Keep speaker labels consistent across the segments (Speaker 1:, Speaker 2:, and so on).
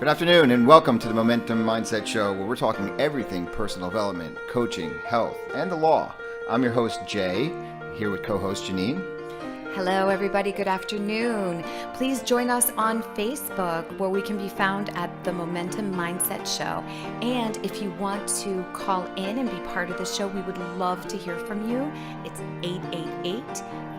Speaker 1: Good afternoon and welcome to the Momentum Mindset Show, where we're talking everything personal development, coaching, health, and the law. I'm your host, Jay, here with co-host Janine.
Speaker 2: Hello, everybody. Good afternoon. Please join us on Facebook, where we can be found at the Momentum Mindset Show. And if you want to call in and be part of the show, we would love to hear from you. It's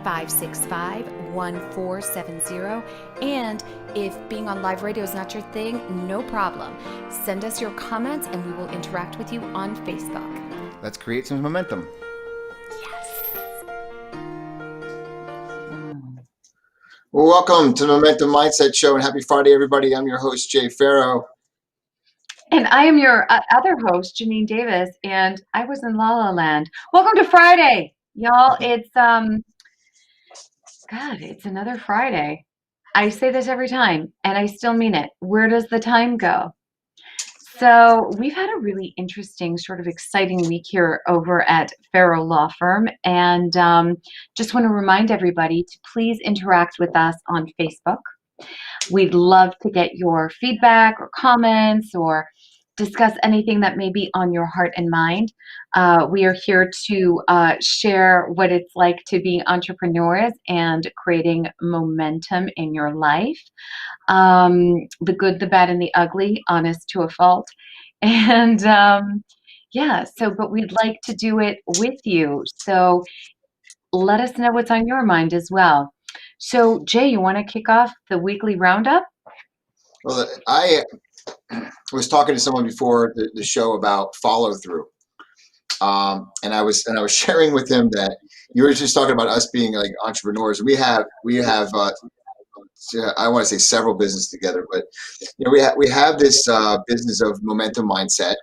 Speaker 2: 888-565-1470. And if being on live radio is not your thing, no problem. Send us your comments and we will interact with you on Facebook.
Speaker 1: Let's create some momentum. Well, welcome to the Momentum Mindset Show and happy Friday, everybody. I'm your host, Jay Farrow.
Speaker 3: And I am your other host, Janine Davis, and I was in La La Land. Welcome to Friday, y'all. It's it's another Friday. I say this every time, and I still mean it. Where does the time go? So we've had a really interesting, sort of exciting week here over at Farrow Law Firm, and just want to remind everybody to please interact with us on Facebook. We'd love to get your feedback or comments or discuss anything that may be on your heart and mind. We are here to share what it's like to be entrepreneurs and creating momentum in your life. The good, the bad, and the ugly, honest to a fault. And but we'd like to do it with you. So let us know what's on your mind as well. So Jay, you want to kick off the weekly roundup?
Speaker 1: Well, I was talking to someone before the show about follow through. And I was sharing with him that you were just talking about us being like entrepreneurs. We have I want to say several businesses together, but we have this business of momentum mindset,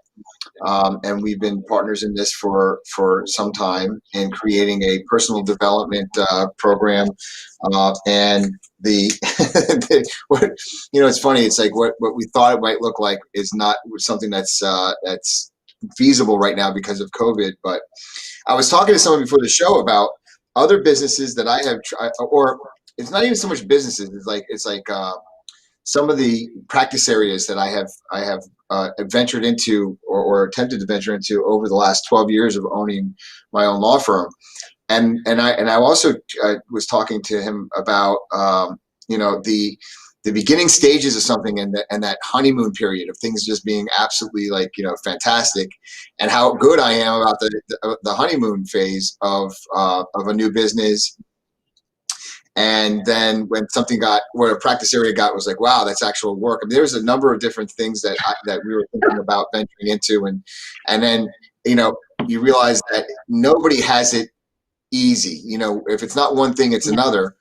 Speaker 1: and we've been partners in this for some time in creating a personal development program. And it's funny. It's like what we thought it might look like is not something that's feasible right now because of COVID. But I was talking to someone before the show about other businesses that I have tried, or it's not even so much businesses. It's like some of the practice areas that I have ventured into or attempted to venture into over the last 12 years of owning my own law firm. And I also was talking to him about the beginning stages of something and that honeymoon period of things just being absolutely fantastic, and how good I am about the honeymoon phase of a new business. And then when where a practice area was like, wow, that's actual work. I mean, there was a number of different things that we were thinking about venturing into, and then you realize that nobody has it easy. If it's not one thing, it's another.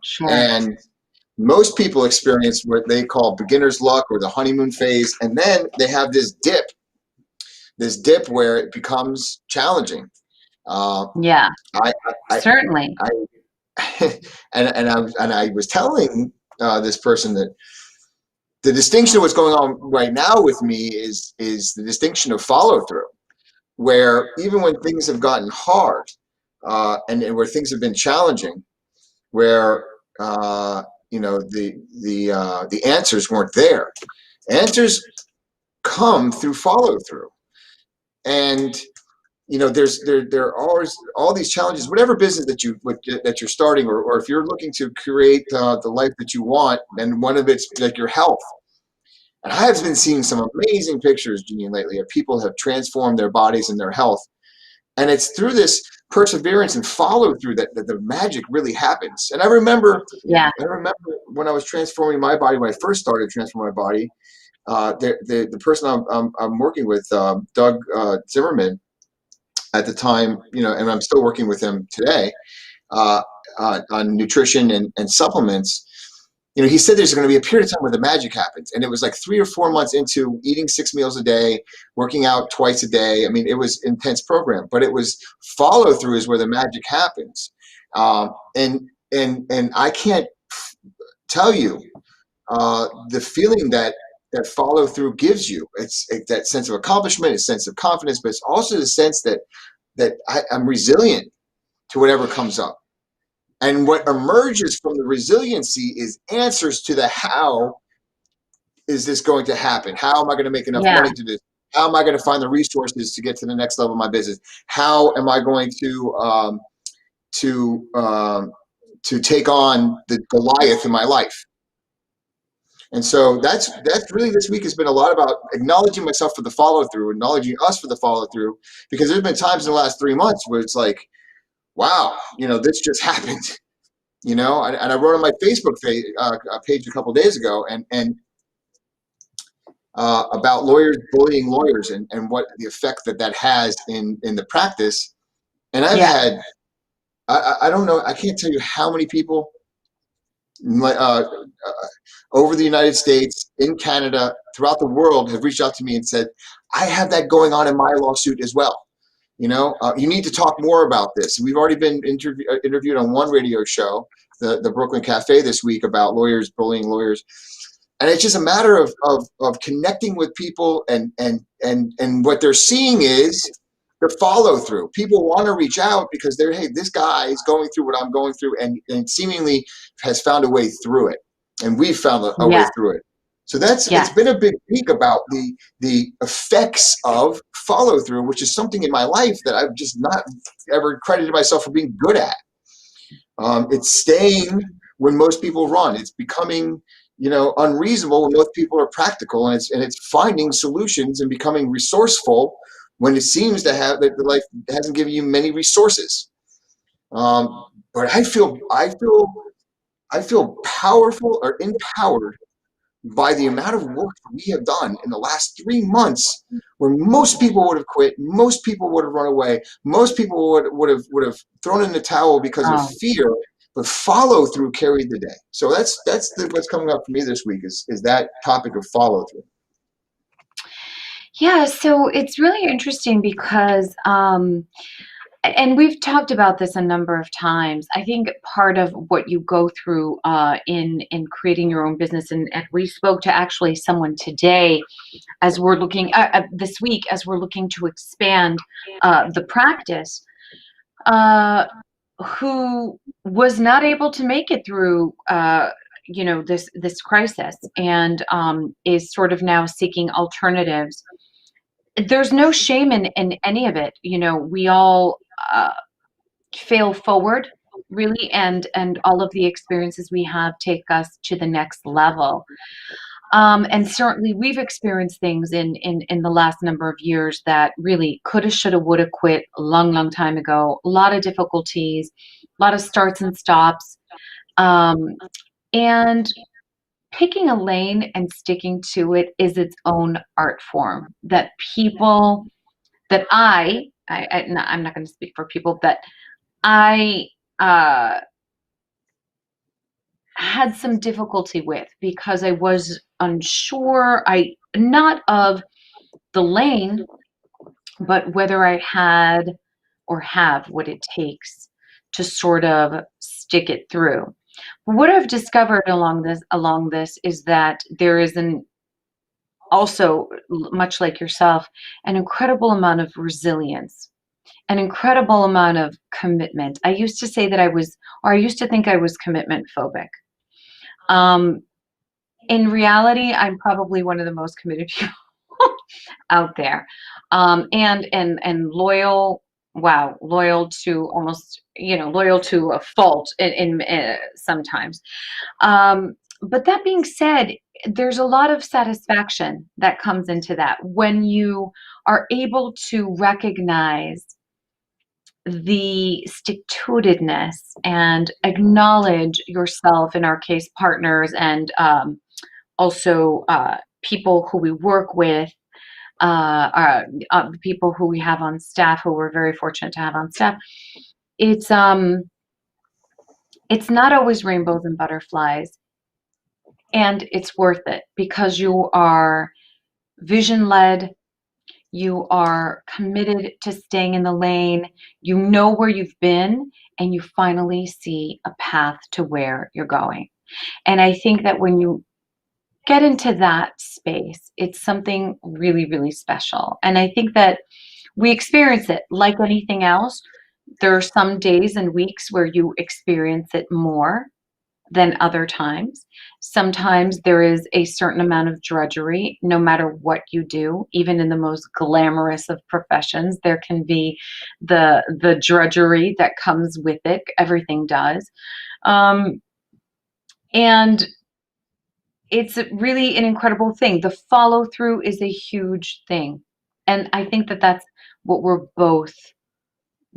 Speaker 3: Sure.
Speaker 1: And most people experience what they call beginner's luck or the honeymoon phase, and then they have this dip where it becomes challenging.
Speaker 3: Certainly.
Speaker 1: And I was telling this person that the distinction of what's going on right now with me is the distinction of follow through, where even when things have gotten hard and where things have been challenging, where the answers weren't there. Answers come through follow through, and there are always all these challenges. Whatever business that you're starting, or if you're looking to create the life that you want, and one of it's like your health. And I have been seeing some amazing pictures, Janine, lately of people who have transformed their bodies and their health. And it's through this perseverance and follow through that the magic really happens. And I remember when I was transforming my body, when I first started transforming my body, the person I'm working with, Doug Zimmerman, at the time, and I'm still working with him today on nutrition and supplements. He said there's going to be a period of time where the magic happens. And it was like 3 or 4 months into eating 6 meals a day, working out twice a day. I mean, it was an intense program, but it was follow through is where the magic happens. And I can't tell you the feeling that follow through gives you. It's that sense of accomplishment, a sense of confidence, but it's also the sense that I'm resilient to whatever comes up. And what emerges from the resiliency is answers to the how is this going to happen? How am I going to make enough
Speaker 3: Yeah.
Speaker 1: money to do this? How am I going to find the resources to get to the next level of my business? How am I going to take on the Goliath in my life? And so that's really, this week has been a lot about acknowledging myself for the follow through, acknowledging us for the follow through, because there's been times in the last 3 months where it's like, wow, this just happened, and I wrote on my Facebook page a couple of days ago, and about lawyers bullying lawyers, and what the effect that has in the practice. And I've had, I don't know, I can't tell you how many people over the United States, in Canada, throughout the world have reached out to me and said, I have that going on in my lawsuit as well. You need to talk more about this. We've already been interviewed on one radio show, the Brooklyn Cafe, this week, about lawyers bullying lawyers. And it's just a matter of connecting with people, and what they're seeing is the follow through. People want to reach out because hey, this guy is going through what I'm going through, and seemingly has found a way through it. And we've found a way through it. So it's been a big week about the effects of follow through, which is something in my life that I've just not ever credited myself for being good at. It's staying when most people run. It's becoming unreasonable when most people are practical, and it's finding solutions and becoming resourceful when it seems to have that the life hasn't given you many resources. But I feel powerful, or empowered, by the amount of work we have done in the last 3 months, where most people would have quit, most people would have run away, most people would have thrown in the towel because of fear. But follow through carried the day. So that's what's coming up for me this week is that topic of follow through.
Speaker 3: Yeah, so it's really interesting because, and we've talked about this a number of times. I think part of what you go through in creating your own business, and we spoke to actually someone today as we're looking this week as we're looking to expand the practice, who was not able to make it through this crisis, and is sort of now seeking alternatives. There's no shame in any of it. We all fail forward, really, and all of the experiences we have take us to the next level. And certainly we've experienced things in the last number of years that really coulda, shoulda, woulda quit a long time ago. A lot of difficulties, a lot of starts and stops. And picking a lane and sticking to it is its own art form that people that I'm not going to speak for people, that I had some difficulty with, because I was unsure, not of the lane, but whether I had or have what it takes to sort of stick it through. What I've discovered along this is that there is also, much like yourself, an incredible amount of resilience, an incredible amount of commitment. I used to think I was commitment phobic. In reality, I'm probably one of the most committed people out there, and loyal. Wow, loyal to almost, loyal to a fault in sometimes. But that being said, there's a lot of satisfaction that comes into that when you are able to recognize the stick-to-itiveness and acknowledge yourself, in our case, partners, and also people who we work with, people who we have on staff, who we're very fortunate to have on staff. It's not always rainbows and butterflies, and it's worth it because you are vision-led. You are committed to staying in the lane. You know where you've been, and you finally see a path to where you're going. And I think that when you get into that space, it's something really, really special. And I think that we experience it like anything else. There are some days and weeks where you experience it more than other times. Sometimes there is a certain amount of drudgery, no matter what you do. Even in the most glamorous of professions, there can be the drudgery that comes with it. Everything does. Um, and it's really an incredible thing. The follow through is a huge thing. And I think that that's what we're both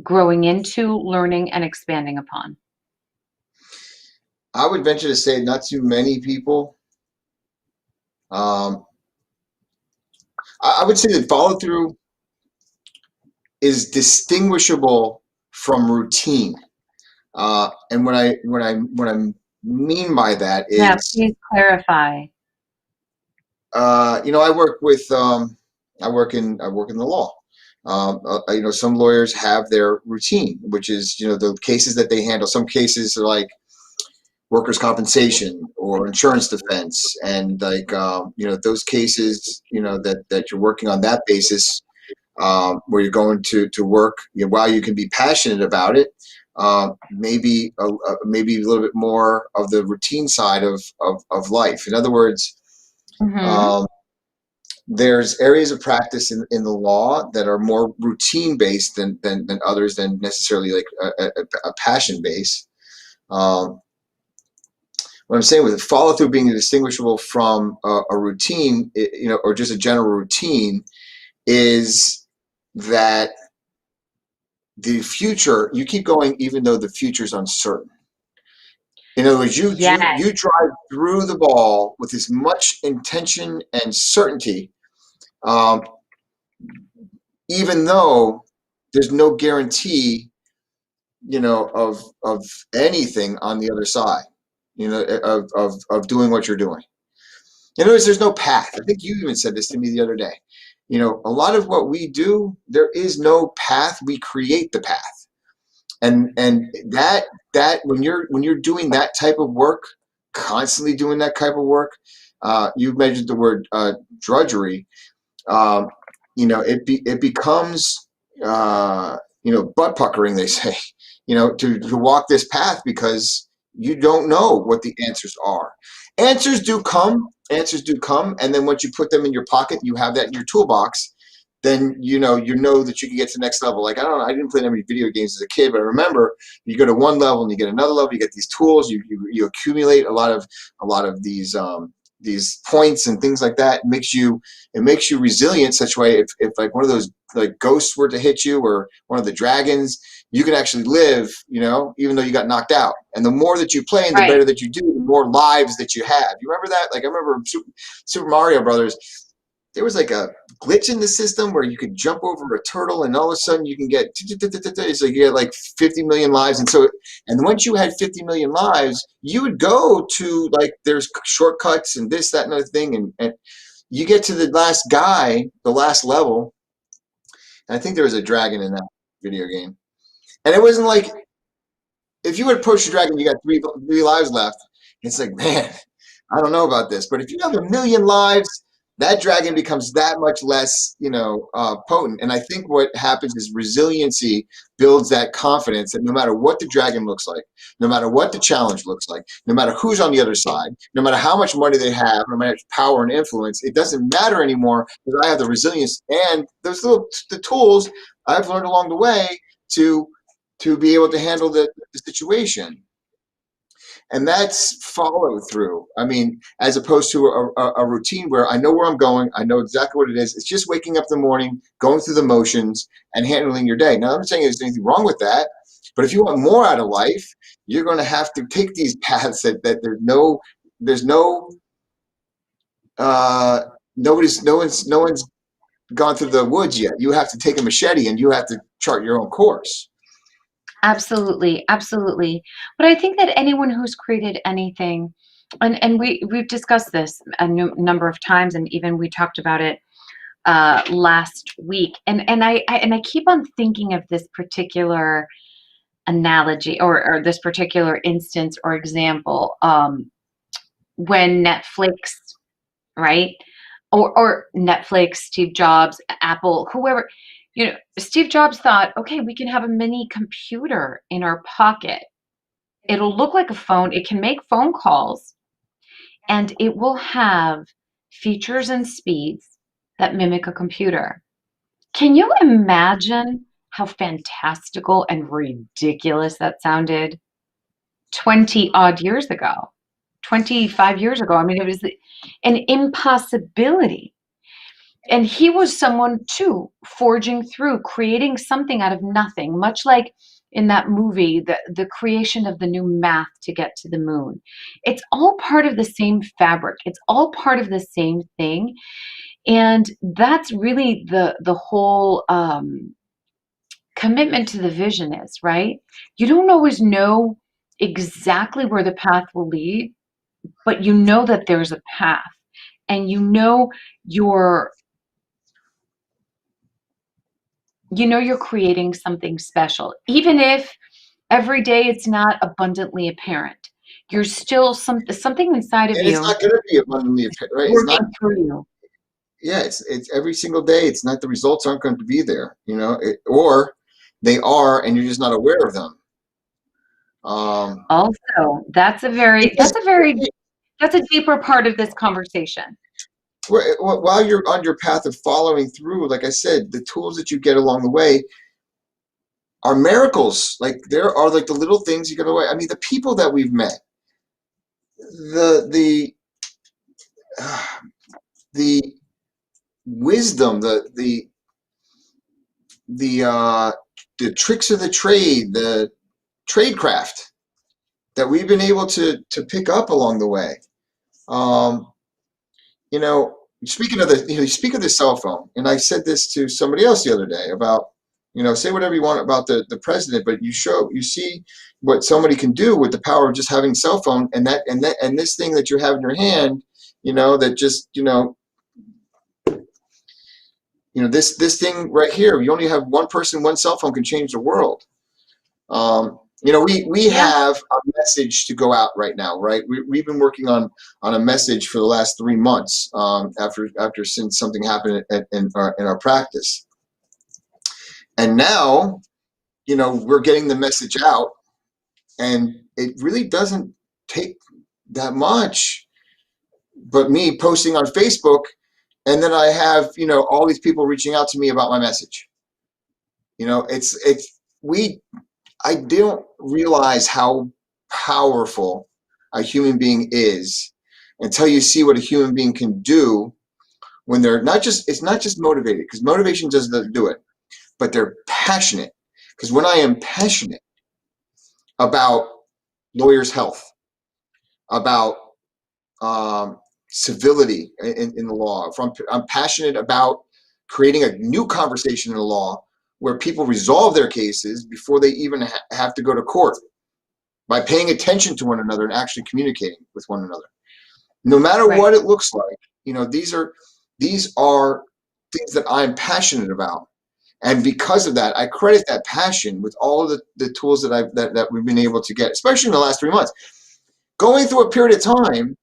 Speaker 3: growing into, learning, and expanding upon.
Speaker 1: I would venture to say not too many people. Um, I would say that follow through is distinguishable from routine. And what I mean by that
Speaker 3: Yeah,
Speaker 1: is,
Speaker 3: please clarify.
Speaker 1: I work with I work in the law. Some lawyers have their routine, which is the cases that they handle. Some cases are like workers' compensation or insurance defense, and like those cases that you're working on that basis, where you're going to work, while you can be passionate about it, maybe a little bit more of the routine side of life. In other words,
Speaker 3: Hmm.
Speaker 1: um, there's areas of practice in the law that are more routine based than others, than necessarily like a passion base. Um, what I'm saying with follow through being distinguishable from a routine, or just a general routine, is that the future, you keep going even though the future is uncertain. In other words,
Speaker 3: Yes.
Speaker 1: you drive through the ball with as much intention and certainty, um, even though there's no guarantee, of anything on the other side, of doing what you're doing. In other words, there's no path. I think you even said this to me the other day. A lot of what we do, there is no path. We create the path. And that when you're doing that type of work, constantly doing that type of work, you mentioned the word drudgery. Um, it becomes butt puckering, they say, to walk this path, because you don't know what the answers are. Answers do come, and then once you put them in your pocket, you have that in your toolbox. Then you know that you can get to the next level. Like, I don't know, I didn't play that many video games as a kid, but I remember you go to one level and you get another level. You get these tools. You accumulate a lot of these points and things like that. It makes you resilient such a way, if like one of those like ghosts were to hit you, or one of the dragons, you can actually live, even though you got knocked out. And the more that you play and the
Speaker 3: Right.
Speaker 1: better that you do, the more lives that you have. You remember that? Like, I remember Super Mario Brothers. There was like a glitch in the system where you could jump over a turtle, and all of a sudden you can get, it's like you get like 50 million lives. And once you had 50 million lives, you would go to, like, there's shortcuts and this, that, and other thing. And you get to the last guy, the last level. And I think there was a dragon in that video game. And it wasn't like, if you would push the dragon, you got three lives left. It's like, man, I don't know about this. But if you have a million lives, that dragon becomes that much less, potent. And I think what happens is resiliency builds that confidence that no matter what the dragon looks like, no matter what the challenge looks like, no matter who's on the other side, no matter how much money they have, no matter power and influence, it doesn't matter anymore, because I have the resilience and the tools I've learned along the way to be able to handle the situation. And that's follow through. I mean, as opposed to a routine where I know where I'm going, I know exactly what it is. It's just waking up in the morning, going through the motions, and handling your day. Now, I'm not saying there's anything wrong with that, but if you want more out of life, you're going to have to take these paths that there's no no one's gone through the woods yet. You have to take a machete and you have to chart your own course.
Speaker 3: Absolutely, absolutely. But I think that anyone who's created anything, and we've discussed this a number of times, and even we talked about it last week, and I keep on thinking of this particular analogy, or this particular instance or example, when Netflix, right? Or Netflix, Steve Jobs, Apple, whoever, Steve Jobs thought, okay, we can have a mini computer in our pocket. It'll look like a phone. It can make phone calls, and it will have features and speeds that mimic a computer. Can you imagine how fantastical and ridiculous that sounded 20 odd years ago, 25 years ago? I mean, it was an impossibility. And he was someone too, forging through, creating something out of nothing, much like in that movie, the creation of the new math to get to the moon. It's all part of the same fabric. It's all part of the same thing. And that's really the whole commitment to the vision is, right? You don't always know exactly where the path will lead, but you know that there's a path, and you're you're creating something special, even if every day it's not abundantly apparent. You're still something inside of
Speaker 1: And it's
Speaker 3: you
Speaker 1: not going to be abundantly apparent, right? It's not.
Speaker 3: working through you.
Speaker 1: Yeah, it's every single day. It's not, the results aren't going to be there, or they are, and you're just not aware of them.
Speaker 3: Also, that's a very
Speaker 1: Because
Speaker 3: that's a deeper part of this conversation.
Speaker 1: while you're on your path of following through, like I said, the tools that you get along the way are miracles. Like, there are, like, the little things you get away. I mean, the people that we've met, the the wisdom, the tricks of the trade, the tradecraft that we've been able to pick up along the way. Um, Speaking of you speak of the cell phone, and I said this to somebody else the other day about, say whatever you want about the president, but you see what somebody can do with the power of just having a cell phone, and this thing that you have in your hand, that just, this thing right here. You only have one person, one cell phone can change the world. We
Speaker 3: Yeah.
Speaker 1: have a message to go out right now, right? We've been working on a message for the last 3 months, since something happened in our practice, and now, we're getting the message out, and it really doesn't take that much, but me posting on Facebook, and then I have all these people reaching out to me about my message. I don't realize how powerful a human being is until you see what a human being can do when they're it's not just motivated, because motivation doesn't do it, but they're passionate. Because when I am passionate about lawyers' health, about civility in the law, if I'm passionate about creating a new conversation in the law where people resolve their cases before they even have to go to court, by paying attention to one another and actually communicating with one another, no matter
Speaker 3: Right.
Speaker 1: what it looks like. These are things that I'm passionate about, and because of that, I credit that passion with all of the tools that we've been able to get, especially in the last 3 months, going through a period of time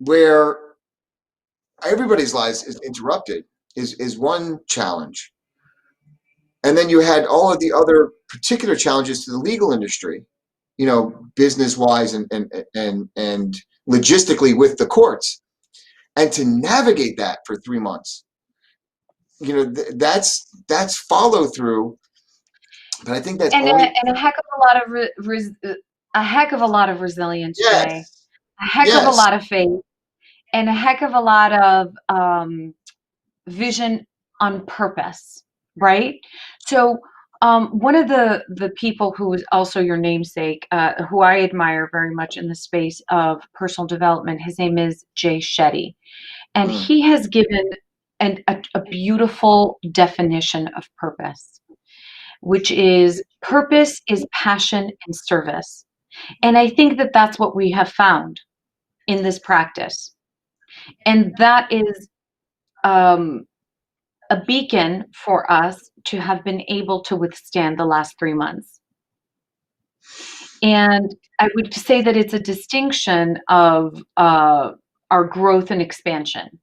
Speaker 1: where everybody's lives is interrupted is one challenge. And then you had all of the other particular challenges to the legal industry, business-wise and logistically with the courts. And to navigate that for 3 months, that's follow through. But I think that's
Speaker 3: And
Speaker 1: only
Speaker 3: a heck of a lot of a heck of a lot of resilience, Jay.
Speaker 1: yes,
Speaker 3: A heck of a
Speaker 1: yes.
Speaker 3: lot of faith, and a heck of a lot of vision on purpose, right? So, one of the people who is also your namesake, who I admire very much in the space of personal development, his name is Jay Shetty, and
Speaker 1: Mm.
Speaker 3: he has given a beautiful definition of purpose, which is purpose is passion and service. And I think that that's what we have found in this practice. And that is a beacon for us to have been able to withstand the last 3 months. And I would say that it's a distinction of our growth and expansion.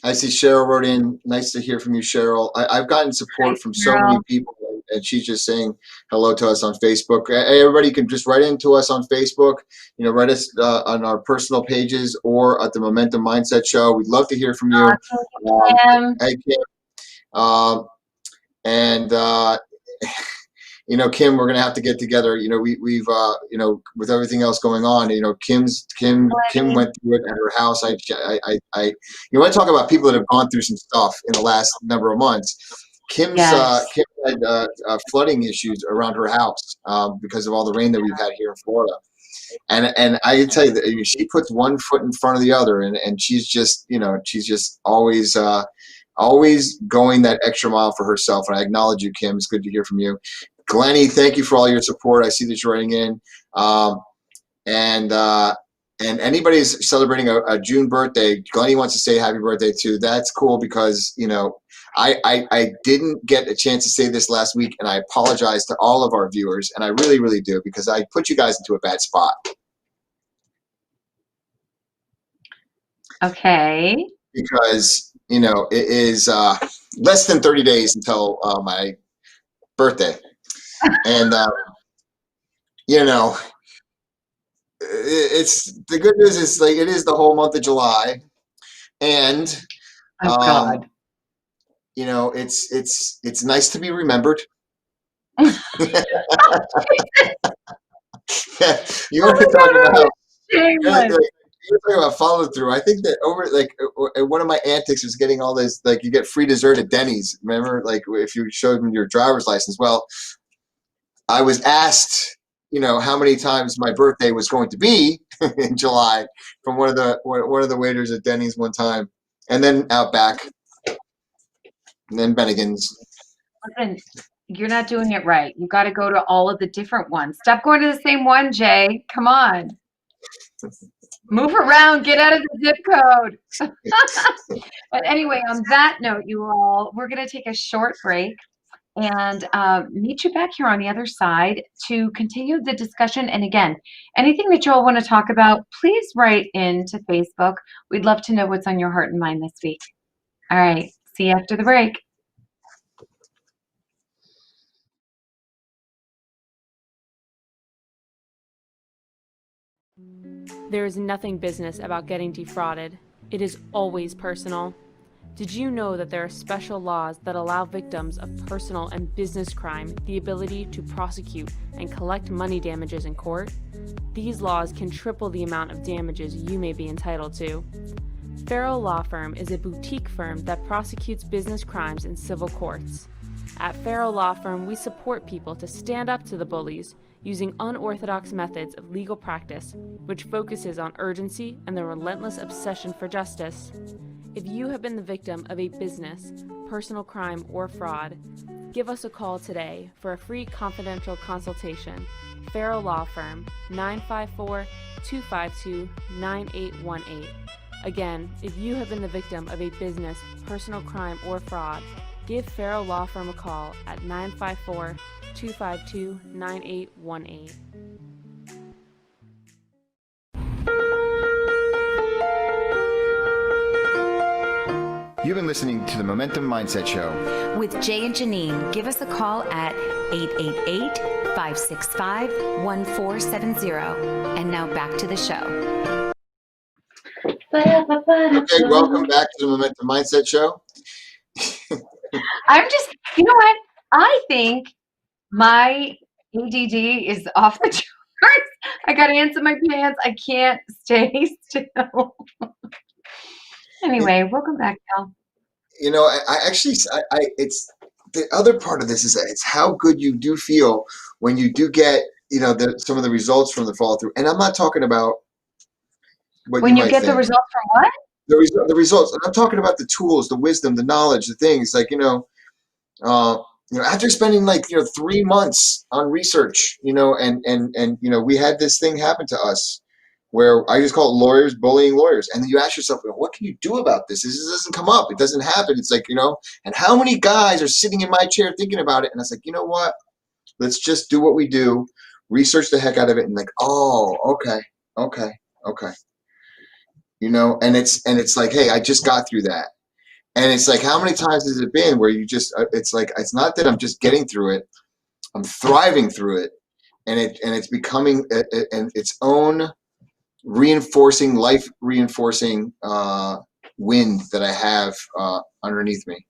Speaker 1: I see Cheryl wrote in. Nice to hear from you, Cheryl. I've gotten
Speaker 3: Hi,
Speaker 1: support from so many
Speaker 3: Cheryl.
Speaker 1: people, and she's just saying hello to us on Facebook. Hey, everybody can just write into us on Facebook, write us on our personal pages or at the Momentum Mindset Show. We'd love to hear from you. Hey, Kim. And Kim, we're gonna have to get together. We've with everything else going on, Kim went through it at her house. You want to talk about people that have gone through some stuff in the last number of months. Kim had flooding issues around her house because of all the rain that we've had here in Florida. And I can tell you that she puts one foot in front of the other, and she's just always going that extra mile for herself. And I acknowledge you, Kim. It's good to hear from you. Glennie, thank you for all your support. I see that you're writing in. And anybody's celebrating a June birthday, Glennie wants to say happy birthday too. That's cool because, I didn't get a chance to say this last week, and I apologize to all of our viewers, and I really, really do, because I put you guys into a bad spot.
Speaker 3: Okay.
Speaker 1: Because, it is less than 30 days until my birthday. And, it's the good news is it is the whole month of July, and
Speaker 3: God.
Speaker 1: it's nice to be remembered. You want to talk about follow through. I think that one of my antics was getting all this, you get free dessert at Denny's. Remember, if you showed them your driver's license. Well, I was asked, how many times my birthday was going to be in July from one of the waiters at Denny's one time, and then Outback, and then Bennigan's.
Speaker 3: Listen, you're not doing it right. You got to go to all of the different ones. Stop going to the same one, Jay. Come on. Move around. Get out of the zip code. But anyway, on that note, you all, we're going to take a short break and meet you back here on the other side to continue the discussion. And again, anything that you all want to talk about, please write into Facebook. We'd love to know what's on your heart and mind this week. All right. See you after the break.
Speaker 4: There is nothing business about getting defrauded. It is always personal. Did you know that there are special laws that allow victims of personal and business crime the ability to prosecute and collect money damages in court? These laws can triple the amount of damages you may be entitled to. Farrell Law Firm is a boutique firm that prosecutes business crimes in civil courts. At Farrell Law Firm, we support people to stand up to the bullies using unorthodox methods of legal practice, which focuses on urgency and the relentless obsession for justice. If you have been the victim of a business, personal crime, or fraud, give us a call today for a free confidential consultation. Farrell Law Firm, 954-252-9818. Again, if you have been the victim of a business, personal crime, or fraud, give Farrell Law Firm a call at 954-252-9818.
Speaker 1: You've been listening to the Momentum Mindset Show
Speaker 2: with Jay and Janine. Give us a call at 888-565-1470. And now back to the show.
Speaker 1: Okay, welcome back to the Momentum Mindset Show.
Speaker 3: I'm just, you know what? I think my ADD is off the charts. I got ants in my pants. I can't stay still. Anyway, welcome back, Cal.
Speaker 1: It's the other part of this is that it's how good you do feel when you do get, some of the results from the follow through. And I'm not talking about what
Speaker 3: when you
Speaker 1: might
Speaker 3: get
Speaker 1: think.
Speaker 3: The results from what?
Speaker 1: The results. And I'm talking about the tools, the wisdom, the knowledge, the things after spending 3 months on research, and we had this thing happen to us where I just call it lawyers bullying lawyers. And then you ask yourself, what can you do about this? This doesn't come up. It doesn't happen. It's and how many guys are sitting in my chair thinking about it? And I was like, you know what? Let's just do what we do, research the heck out of it, and okay. And it's like, hey, I just got through that. And it's like, how many times has it been where you just, it's like, it's not that I'm just getting through it, I'm thriving through it. And it's becoming its own reinforcing, life reinforcing wind that I have underneath me.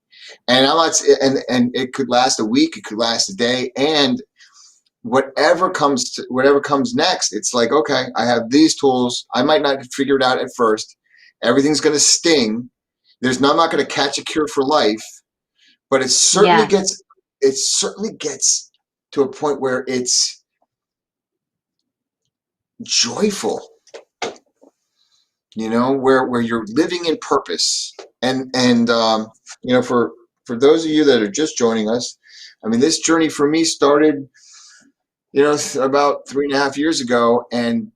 Speaker 1: And I'm not, and it could last a week, it could last a day, and whatever comes next, it's like, okay, I have these tools. I might not figure it out at first. Everything's going to sting. I'm not going to catch a cure for life, but it certainly gets to a point where it's joyful, where you're living in purpose. And for those of you that are just joining us, I mean, this journey for me started, about 3.5 years ago. And,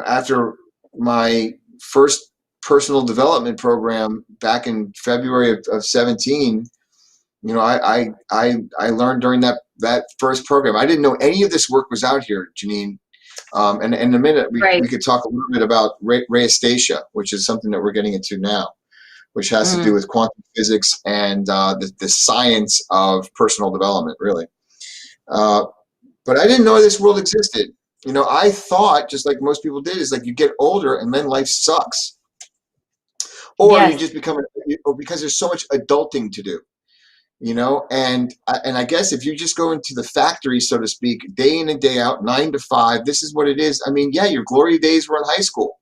Speaker 1: after my first personal development program back in February of 17, I learned during that first program. I didn't know any of this work was out here, Janine. And in a minute, we could talk a little bit about rheostasia, which is something that we're getting into now, which has to do with quantum physics and the science of personal development, really. But I didn't know this world existed. I thought, just like most people did, is like you get older and then life sucks. Or you just become, or because there's so much adulting to do, and I guess if you just go into the factory, so to speak, day in and day out, 9 to 5, this is what it is. I mean, yeah, your glory days were in high school.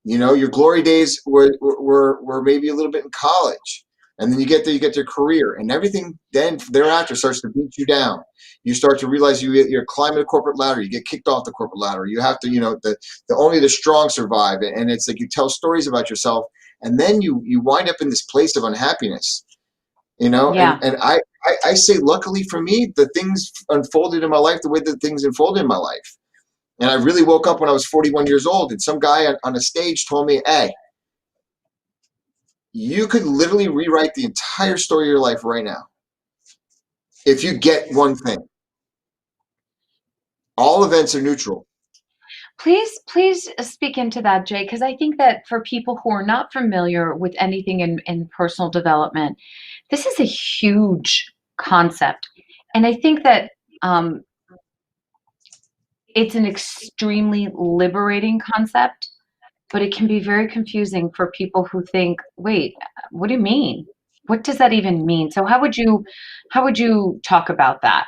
Speaker 1: Your glory days were maybe a little bit in college. And then you get your career, and everything then thereafter starts to beat you down. You start to realize you're climbing a corporate ladder. You get kicked off the corporate ladder. You have to, only the strong survive. And it's like you tell stories about yourself, and then you wind up in this place of unhappiness, and I say, luckily for me, the things unfolded in my life the way that things unfolded in my life. And I really woke up when I was 41 years old, and some guy on a stage told me, hey, you could literally rewrite the entire story of your life right now if you get one thing. All events are neutral.
Speaker 3: Please speak into that, Jay, because I think that for people who are not familiar with anything in personal development, this is a huge concept. And I think that it's an extremely liberating concept, but it can be very confusing for people who think, wait, what do you mean? What does that even mean? So how would you talk about that?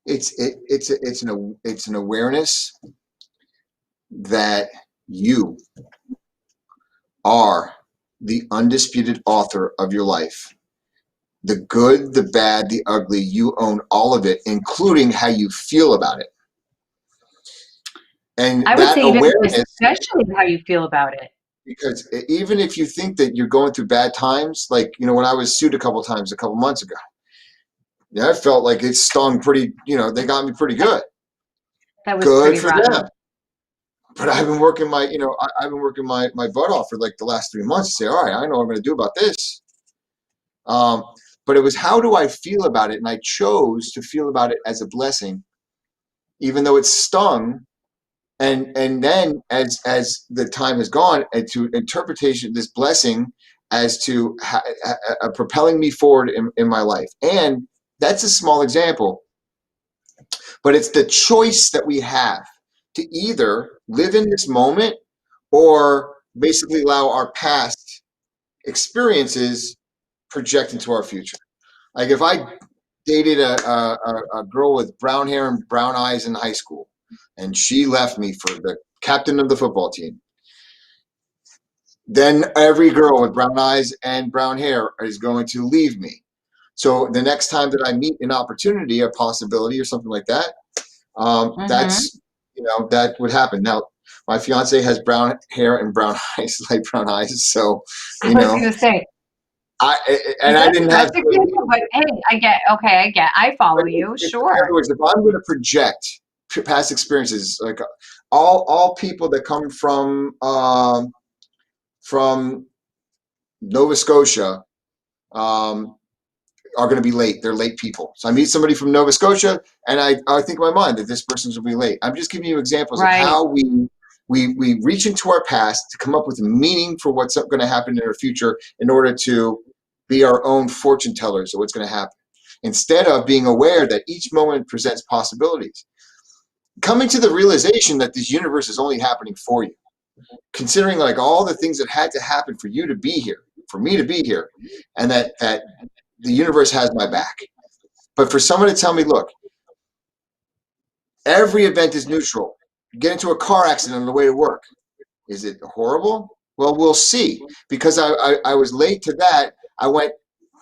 Speaker 1: It's an awareness that you are the undisputed author of your life. The good, the bad, the ugly, you own all of it, including how you feel about it. And
Speaker 3: I would say
Speaker 1: awareness,
Speaker 3: especially how you feel about it.
Speaker 1: Because even if you think that you're going through bad times, like, when I was sued a couple times a couple months ago, I felt like it stung pretty, they got me pretty good.
Speaker 3: That was
Speaker 1: good
Speaker 3: pretty
Speaker 1: for
Speaker 3: rotten.
Speaker 1: them. But I've been working my butt off for like the last 3 months to say, all right, I know what I'm going to do about this. But it was, how do I feel about it? And I chose to feel about it as a blessing, even though it stung. And then as the time has gone, and to interpretation, this blessing as to propelling me forward in my life. And that's a small example, but it's the choice that we have to either live in this moment or basically allow our past experiences project into our future. Like if I dated a girl with brown hair and brown eyes in high school, and she left me for the captain of the football team, then every girl with brown eyes and brown hair is going to leave me. So the next time that I meet an opportunity, a possibility or something like that, that's, that would happen. Now, my fiance has brown hair and brown eyes, light brown eyes. So,
Speaker 3: I was going to say,
Speaker 1: I didn't have.
Speaker 3: But hey, I follow you. Sure.
Speaker 1: In other words, if I'm going to project past experiences, like all people that come from Nova Scotia, are going to be late. They're late people. So I meet somebody from Nova Scotia, and I think in my mind that this person's will be late. I'm just giving you examples of how we we reach into our past to come up with a meaning for what's going to happen in our future in order to be our own fortune tellers of what's going to happen, instead of being aware that each moment presents possibilities. Coming to the realization that this universe is only happening for you, considering like all the things that had to happen for you to be here, for me to be here, and that the universe has my back. But for someone to tell me, look, every event is neutral. You get into a car accident on the way to work. Is it horrible? Well, we'll see. Because I was late to that, I went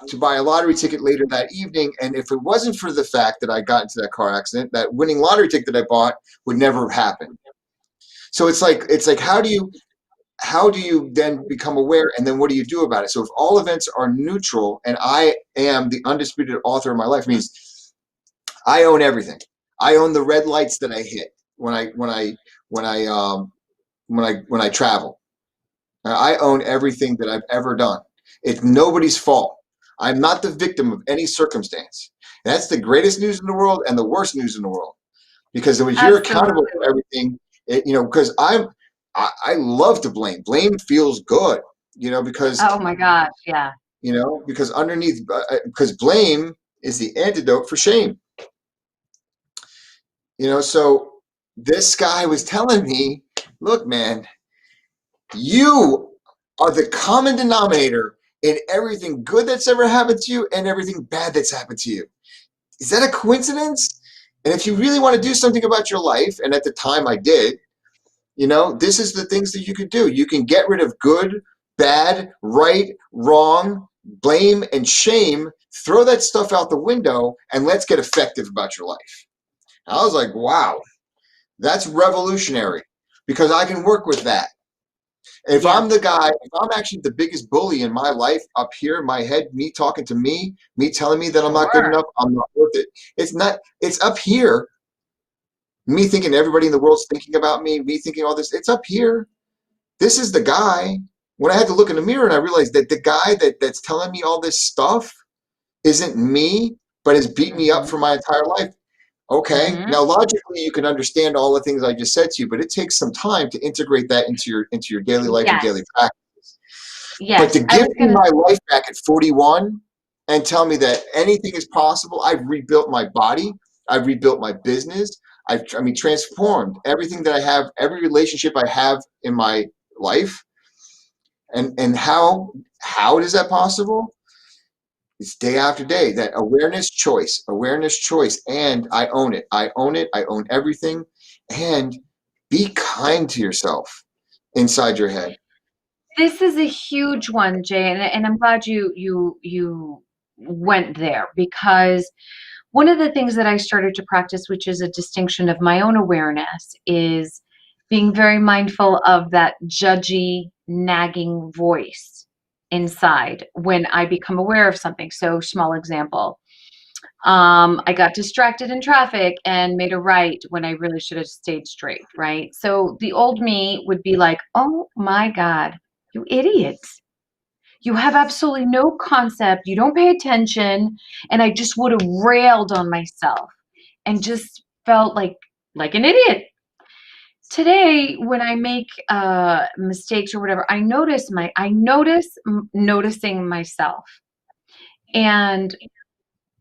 Speaker 1: to buy a lottery ticket later that evening, and if it wasn't for the fact that I got into that car accident, that winning lottery ticket that I bought would never have happened. So it's like how do you then become aware, and then what do you do about it? So if all events are neutral and I am the undisputed author of my life, means I own everything. I own the red lights that I hit when I travel. I own everything that I've ever done. It's nobody's fault. I'm not the victim of any circumstance. And that's the greatest news in the world and the worst news in the world, because when you're accountable for everything, because I love to blame. Blame feels good, because
Speaker 3: Oh my gosh, yeah.
Speaker 1: because underneath, because blame is the antidote for shame. So this guy was telling me, look, man, you are the common denominator in everything good that's ever happened to you and everything bad that's happened to you. Is that a coincidence? And if you really want to do something about your life, and at the time I did, this is the things that you could do. You can get rid of good, bad, right, wrong, blame, and shame. Throw that stuff out the window, and let's get effective about your life. I was like, wow, that's revolutionary, because I can work with that. If I'm the guy, if I'm actually the biggest bully in my life up here in my head, me talking to me telling me that I'm not good enough, I'm not worth it. It's up here. Me thinking everybody in the world's thinking about me thinking all this, it's up here. This is the guy. When I had to look in the mirror and I realized that the guy that's telling me all this stuff isn't me, but has beat me up for my entire life. Okay. Now, logically, you can understand all the things I just said to you, but it takes some time to integrate that into your daily life and daily practice. But to give me my life back at 41 and tell me that anything is possible, I've rebuilt my body, I've rebuilt my business, transformed everything that I have, every relationship I have in my life. And how is that possible? It's day after day, that awareness choice, and I own it. I own everything. And be kind to yourself inside your head.
Speaker 3: This is a huge one, Jay, and I'm glad you went there, because one of the things that I started to practice, which is a distinction of my own awareness, is being very mindful of that judgy, nagging voice inside when I become aware of something. So, small example. I got distracted in traffic and made a right when I really should have stayed straight, right? So the old me would be like, oh my God, you idiot. You have absolutely no concept. You don't pay attention. And I just would have railed on myself and just felt like an idiot. Today, when I make mistakes or whatever, I notice noticing myself. And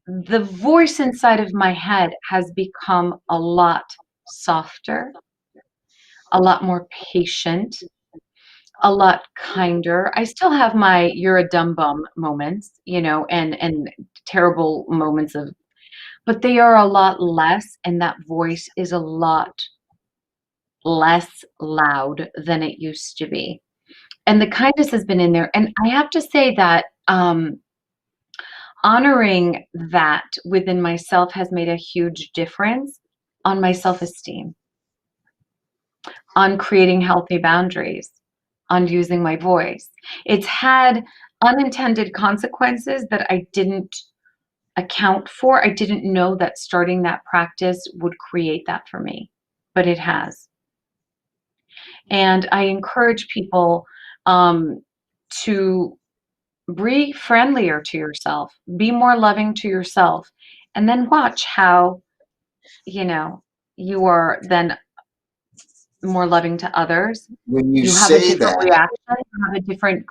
Speaker 3: the voice inside of my head has become a lot softer, a lot more patient, a lot kinder. I still have my "you're a dumb bum" moments, and terrible moments but they are a lot less, and that voice is a lot less loud than it used to be. And the kindness has been in there. And I have to say that honoring that within myself has made a huge difference on my self-esteem, on creating healthy boundaries, on using my voice. It's had unintended consequences that I didn't account for. I didn't know that starting that practice would create that for me, but it has. And I encourage people to be friendlier to yourself, be more loving to yourself, and then watch how, you are then more loving to others.
Speaker 1: When you
Speaker 3: You have a
Speaker 1: say
Speaker 3: different
Speaker 1: that,
Speaker 3: reaction. You have a different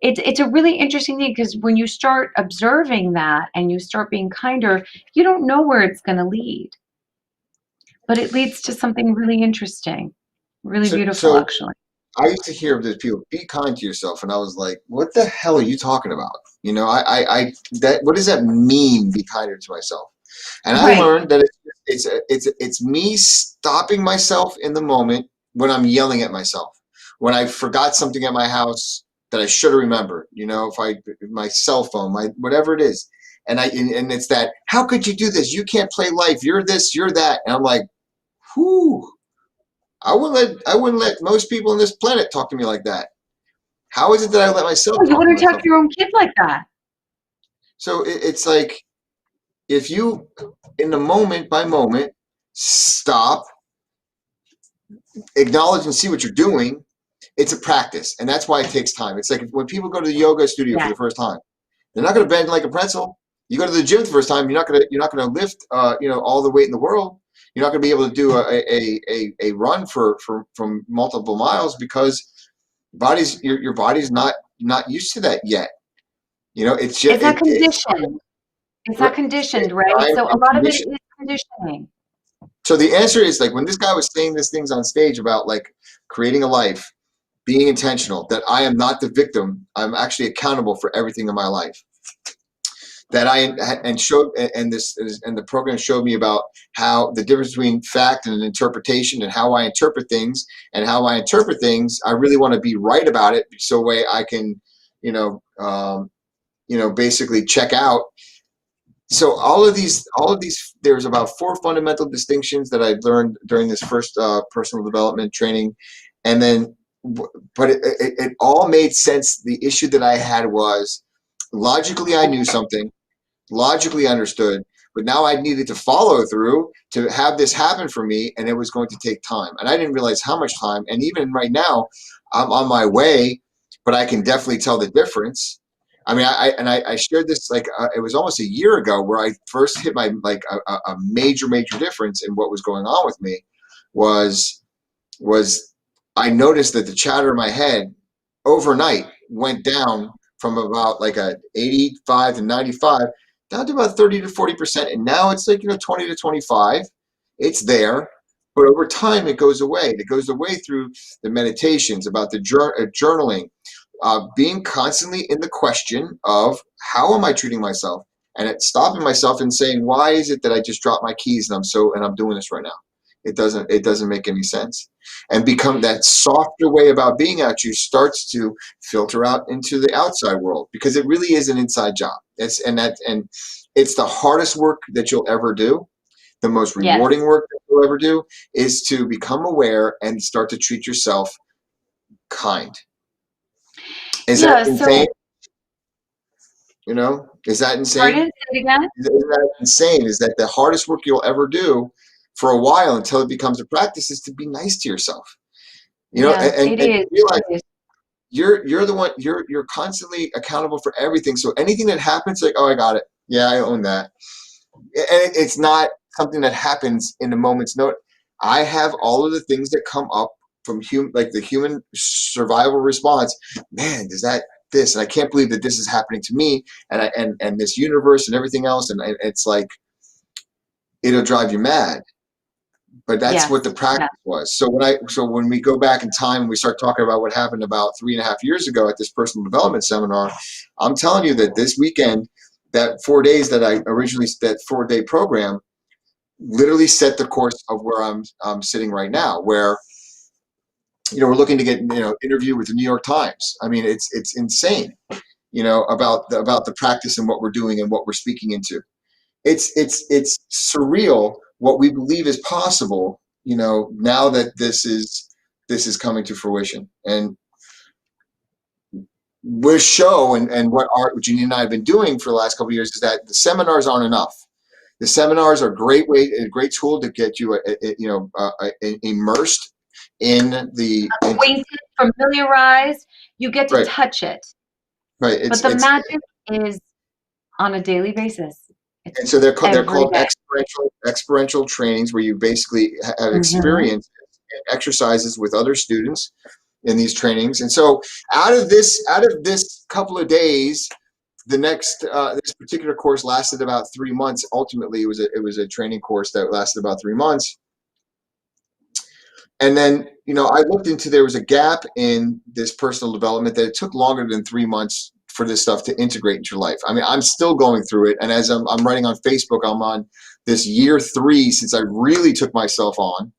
Speaker 3: it's a really interesting thing, because when you start observing that and you start being kinder, you don't know where it's going to lead, but it leads to something really interesting, really beautiful,
Speaker 1: so
Speaker 3: actually.
Speaker 1: I used to hear of those people, be kind to yourself. And I was like, what the hell are you talking about? You know, what does that mean? Be kinder to myself. And I
Speaker 3: Right.
Speaker 1: learned that it's me stopping myself in the moment when I'm yelling at myself, when I forgot something at my house that I should have remembered, you know, my cell phone, my, whatever it is. And it's that, how could you do this? You can't play life. You're this, you're that. And I'm like, whew. I wouldn't let most people on this planet talk to me like that. How is it that I let myself
Speaker 3: You
Speaker 1: talk to
Speaker 3: wouldn't talk to
Speaker 1: myself?
Speaker 3: your own kid like that.
Speaker 1: So it's like, if you, in the moment by moment, stop, acknowledge and see what you're doing, it's a practice. And that's why it takes time. It's like when people go to the yoga studio for
Speaker 3: Yeah.
Speaker 1: the first time, they're not going to bend like a pretzel. You go to the gym the first time, you're not going to lift, all the weight in the world. You're not going to be able to do a run from multiple miles, because your body's not used to that yet. You know, it's just
Speaker 3: It's not conditioned. It's not conditioned, right?
Speaker 1: time
Speaker 3: So a
Speaker 1: and
Speaker 3: lot of it
Speaker 1: condition.
Speaker 3: is conditioning.
Speaker 1: So the answer is, like, when this guy was saying these things on stage about like creating a life, being intentional, that I am not the victim. I'm actually accountable for everything in my life. That the program showed me about how the difference between fact and interpretation, and how I interpret things, I really want to be right about it, so way I can, basically check out. So all of these, there's about 4 fundamental distinctions that I learned during this first personal development training, and then, but it all made sense. The issue that I had was, logically I knew something, logically understood, but now I needed to follow through to have this happen for me, and it was going to take time, and I didn't realize how much time. And even right now, I'm on my way, but I can definitely tell the difference. I mean, I shared this, like, it was almost a year ago where I first hit my, like, a major difference in what was going on with me was I noticed that the chatter in my head overnight went down from about like a 85 to 95 down to about 30 to 40%. And now it's like, 20 to 25. It's there. But over time, it goes away. It goes away through the meditations, about the journaling, being constantly in the question of, how am I treating myself? And it's stopping myself and saying, why is it that I just dropped my keys and I'm doing this right now? It doesn't make any sense. And become that softer way about being at you starts to filter out into the outside world, because it really is an inside job. It's the hardest work that you'll ever do. The most
Speaker 3: Yes.
Speaker 1: rewarding work that you'll ever do is to become aware and start to treat yourself kind. Is that insane? Is that insane?
Speaker 3: Pardon? Say it again?
Speaker 1: Is that insane? Is that the hardest work you'll ever do for a while, until it becomes a practice, is to be nice to yourself. And realize you're the one, you're constantly accountable for everything. So anything that happens, like, oh, I got it. Yeah, I own that. And it's not something that happens in a moment's notice. I have all of the things that come up from the human survival response. Man, does that this, and I can't believe that this is happening to me, and this universe and everything else, and it's like, it'll drive you mad. But that's what the practice was. So when we go back in time and we start talking about what happened about 3.5 years ago at this personal development seminar, I'm telling you that this weekend, that 4 days that that 4-day program, literally set the course of where I'm sitting right now, where, we're looking to get, interview with the New York Times. I mean, it's insane, about the practice and what we're doing and what we're speaking into. It's surreal what we believe is possible, now that this is coming to fruition. And we're and what Jeannie and I have been doing for the last couple of years is that the seminars aren't enough. The seminars are a great tool to get you, immersed in the
Speaker 3: acquainted, familiarized. You get to touch it.
Speaker 1: Right.
Speaker 3: But the magic is on a daily basis.
Speaker 1: And so they're called experiential trainings, where you basically have experience exercises with other students in these trainings. And so out of this couple of days, the next this particular course lasted about 3 months. Ultimately, it was a training course that lasted about 3 months. And then, I looked into, there was a gap in this personal development that it took longer than 3 months for this stuff to integrate into your life. I mean, I'm still going through it. And as I'm writing on Facebook, I'm on this year 3 since I really took myself on.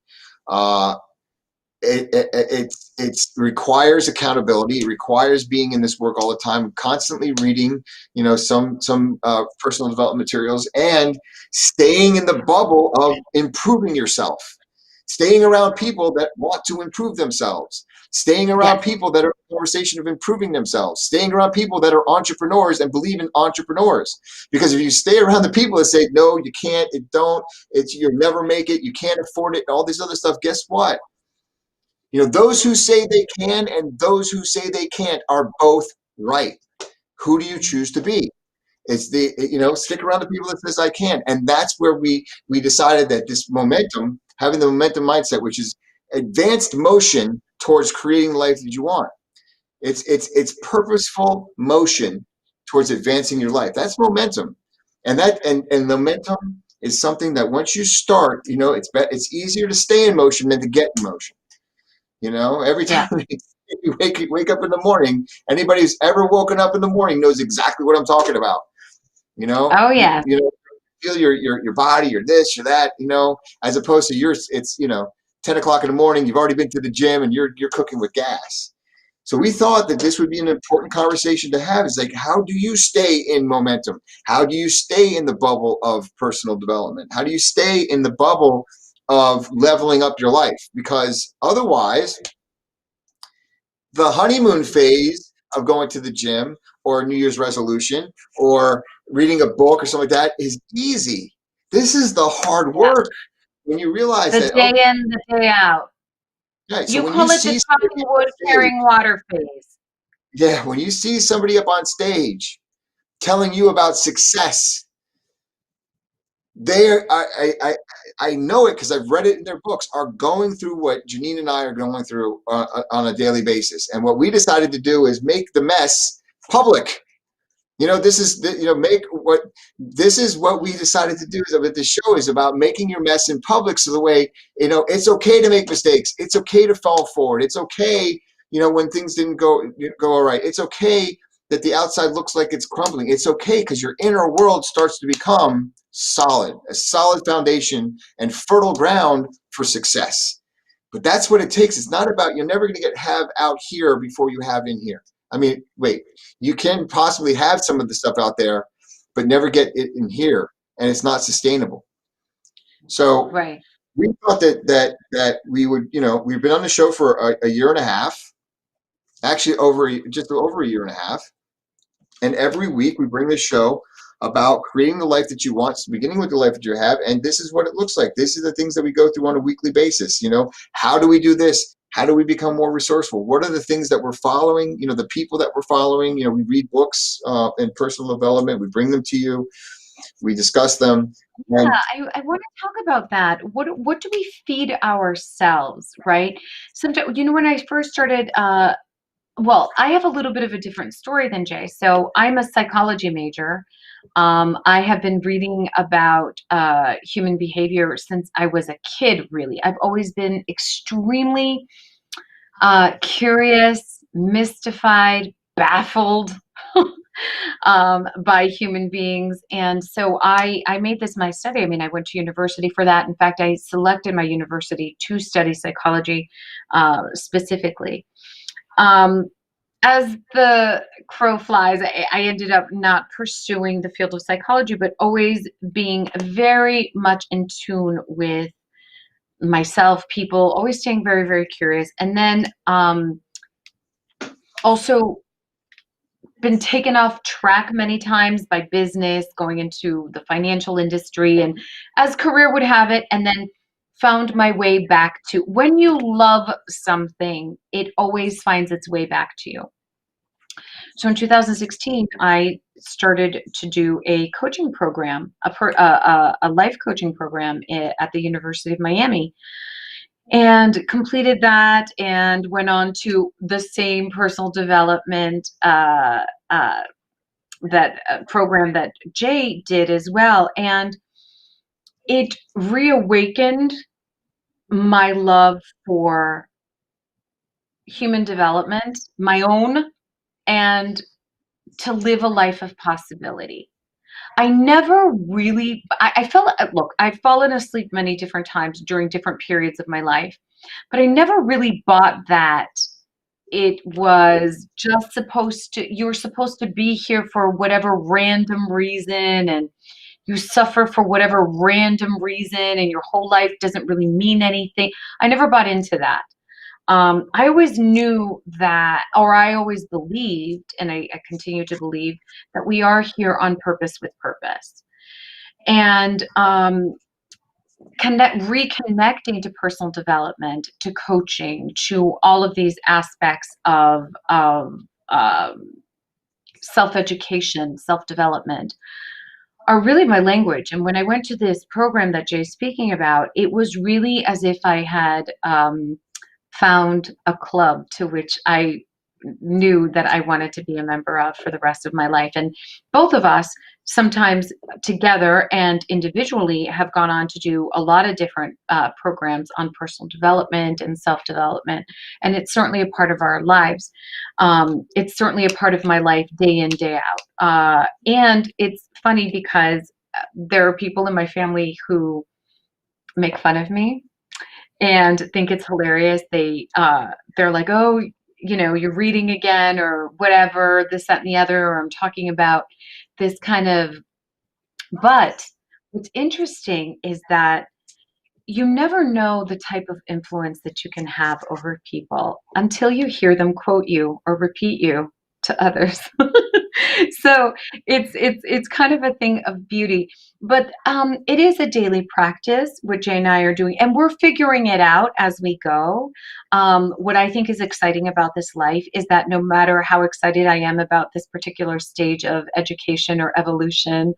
Speaker 1: It requires accountability. It requires being in this work all the time, constantly reading, some personal development materials, and staying in the bubble of improving yourself, staying around people that want to improve themselves, staying around people that are in a conversation of improving themselves, staying around people that are entrepreneurs and believe in entrepreneurs. Because if you stay around the people that say, no, you can't, you'll never make it, you can't afford it, and all this other stuff, guess what? Those who say they can and those who say they can't are both right. Who do you choose to be? It's stick around the people that says I can. And that's where we decided that this momentum, having the momentum mindset, which is advanced motion towards creating the life that you want. It's purposeful motion towards advancing your life. That's momentum. And momentum is something that once you start, it's easier to stay in motion than to get in motion. Every time you wake up in the morning, anybody who's ever woken up in the morning knows exactly what I'm talking about.
Speaker 3: Oh yeah.
Speaker 1: You feel your body, your this, your that, as opposed to yours, it's 10 o'clock in the morning, you've already been to the gym and you're cooking with gas. So we thought that this would be an important conversation to have. It's like, how do you stay in momentum? How do you stay in the bubble of personal development? How do you stay in the bubble of leveling up your life? Because otherwise, the honeymoon phase of going to the gym or a New Year's resolution or reading a book or something like that is easy. This is the hard work when you realize
Speaker 3: the
Speaker 1: that
Speaker 3: day in, the day out.
Speaker 1: Right, so
Speaker 3: You
Speaker 1: when
Speaker 3: call it
Speaker 1: see
Speaker 3: the chopping wood, carrying water phase.
Speaker 1: Yeah, when you see somebody up on stage telling you about success, I know it because I've read it in their books, are going through what Janine and I are going through on a daily basis. And what we decided to do is make the mess public. This is this is what we decided to do. Is that the show is about making your mess in public, so the way it's okay to make mistakes. It's okay to fall forward. It's okay, when things didn't go all right. It's okay that the outside looks like it's crumbling. It's okay because your inner world starts to become solid, a solid foundation and fertile ground for success. But that's what it takes. It's not about, you're never going to have out here before you have in here. I mean, wait, you can possibly have some of the stuff out there, but never get it in here, and it's not sustainable. So we thought that we would, we've been on the show for a year and a half, actually just over a year and a half. And every week we bring this show about creating the life that you want, beginning with the life that you have. And this is what it looks like. This is the things that we go through on a weekly basis. How do we do this? How do we become more resourceful? What are the things that we're following? The people that we're following, we read books in personal development. We bring them to you. We discuss them.
Speaker 3: Yeah, I want to talk about that. What do we feed ourselves, right? Sometimes, when I first started, well, I have a little bit of a different story than Jay. So I'm a psychology major. I have been reading about human behavior since I was a kid, really. I've always been extremely curious, mystified, baffled by human beings. And so I made this my study. I mean, I went to university for that. In fact, I selected my university to study psychology specifically. As the crow flies, I ended up not pursuing the field of psychology, but always being very much in tune with myself, people, always staying very, very curious. And then also been taken off track many times by business, going into the financial industry, and as career would have it, and then found my way back to, when you love something, it always finds its way back to you. So in 2016, I started to do a coaching program, a life coaching program at the University of Miami. and completed that and went on to the same personal development that program that Jay did as well. And it reawakened my love for human development, my own, and to live a life of possibility. I never really, I felt, look, I've fallen asleep many different times during different periods of my life, but I never really bought that it was just you're supposed to be here for whatever random reason, and you suffer for whatever random reason, and your whole life doesn't really mean anything. I never bought into that. I always knew that, or I always believed, and I continue to believe, that we are here on purpose with purpose. And reconnecting to personal development, to coaching, to all of these aspects of self-education, self-development are really my language. And when I went to this program that Jay's speaking about, it was really as if I had found a club to which I knew that I wanted to be a member of for the rest of my life. And both of us, sometimes together and individually, have gone on to do a lot of different programs on personal development and self-development. And it's certainly a part of our lives. It's certainly a part of my life day in, day out. And it's funny because there are people in my family who make fun of me and think it's hilarious. They're like, oh, you're reading again or whatever, this, that, and the other, or I'm talking about this kind of, but what's interesting is that you never know the type of influence that you can have over people until you hear them quote you or repeat you to others. So it's kind of a thing of beauty, but it is a daily practice what Jay and I are doing, and we're figuring it out as we go. What I think is exciting about this life is that no matter how excited I am about this particular stage of education or evolution,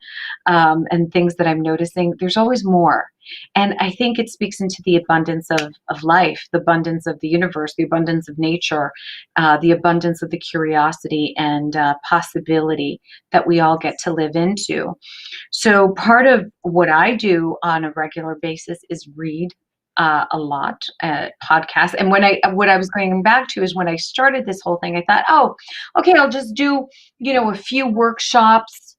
Speaker 3: and things that I'm noticing, there's always more. And I think it speaks into the abundance of life, the abundance of the universe, the abundance of nature, the abundance of the curiosity and possibility that we all get to live into. So part of what I do on a regular basis is read a lot, podcasts. And what I was going back to is when I started this whole thing, I thought, oh, okay, I'll just do, a few workshops.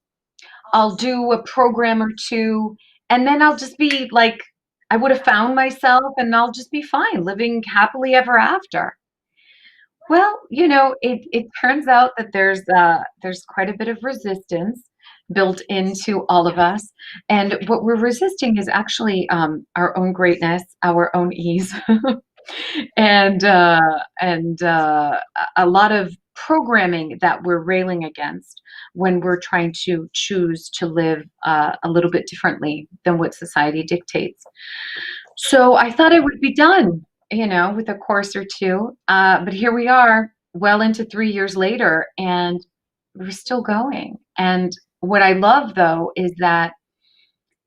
Speaker 3: I'll do a program or two, and then I'll just be like, I would have found myself and I'll just be fine, living happily ever after. Well, it turns out that there's quite a bit of resistance built into all of us. And what we're resisting is actually our own greatness, our own ease, and a lot of programming that we're railing against when we're trying to choose to live a little bit differently than what society dictates. So I thought I would be done, with a course or two. But here we are, well into 3 years later, and we're still going. And what I love, though, is that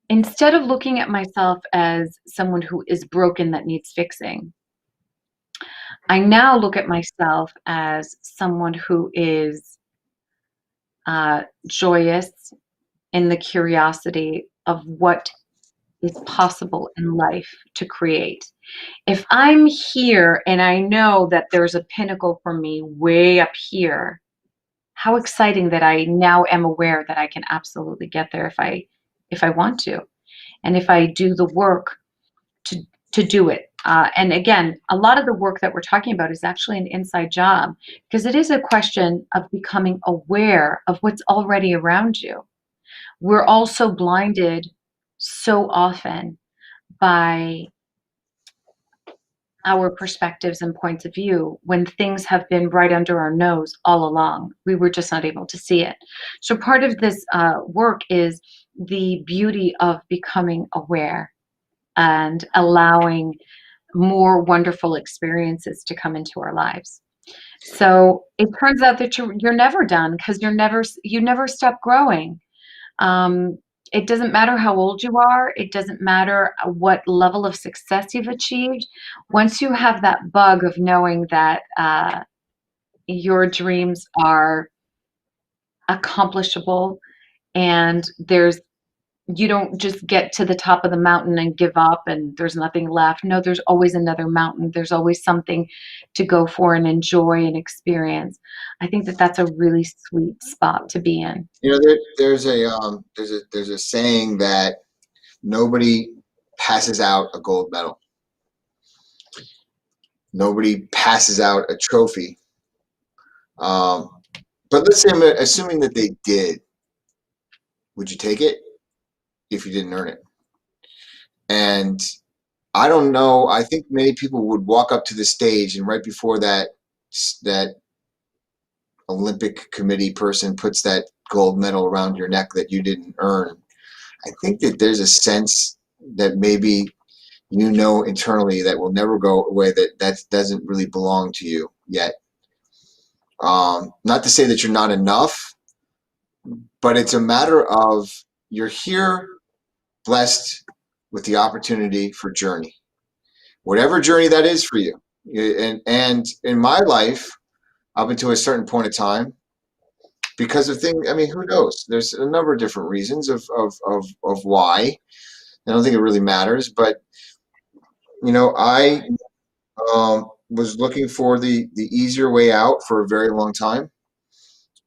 Speaker 3: instead of looking at myself as someone who is broken that needs fixing, I now look at myself as someone who is joyous in the curiosity of what is possible in life to create. If I'm here and I know that there's a pinnacle for me way up here, how exciting that I now am aware that I can absolutely get there if I want to, and if I do the work to do it. And again, a lot of the work that we're talking about is actually an inside job, because it is a question of becoming aware of what's already around you. We're also blinded so often by our perspectives and points of view when things have been right under our nose all along. We were just not able to see it. So part of this work is the beauty of becoming aware and allowing more wonderful experiences to come into our lives. So it turns out that you're never done, because you never stop growing. It doesn't matter how old you are. It doesn't matter what level of success you've achieved. Once you have that bug of knowing that your dreams are accomplishable and you don't just get to the top of the mountain and give up and there's nothing left. No, there's always another mountain. There's always something to go for and enjoy and experience. I think that that's a really sweet spot to be in.
Speaker 1: You know, there's a saying that nobody passes out a gold medal. Nobody passes out a trophy. But let's say I'm assuming that they did. Would you take it if you didn't earn it? And I don't know. I think many people would walk up to the stage, and right before that Olympic committee person puts that gold medal around your neck that you didn't earn, I think that there's a sense that maybe internally that will never go away, that doesn't really belong to you yet. Not to say that you're not enough, but it's a matter of you're here blessed with the opportunity for journey, whatever journey that is for you. And in my life, up until a certain point of time, because of things, I mean, who knows? There's a number of different reasons of why. I don't think it really matters, but I was looking for the easier way out for a very long time.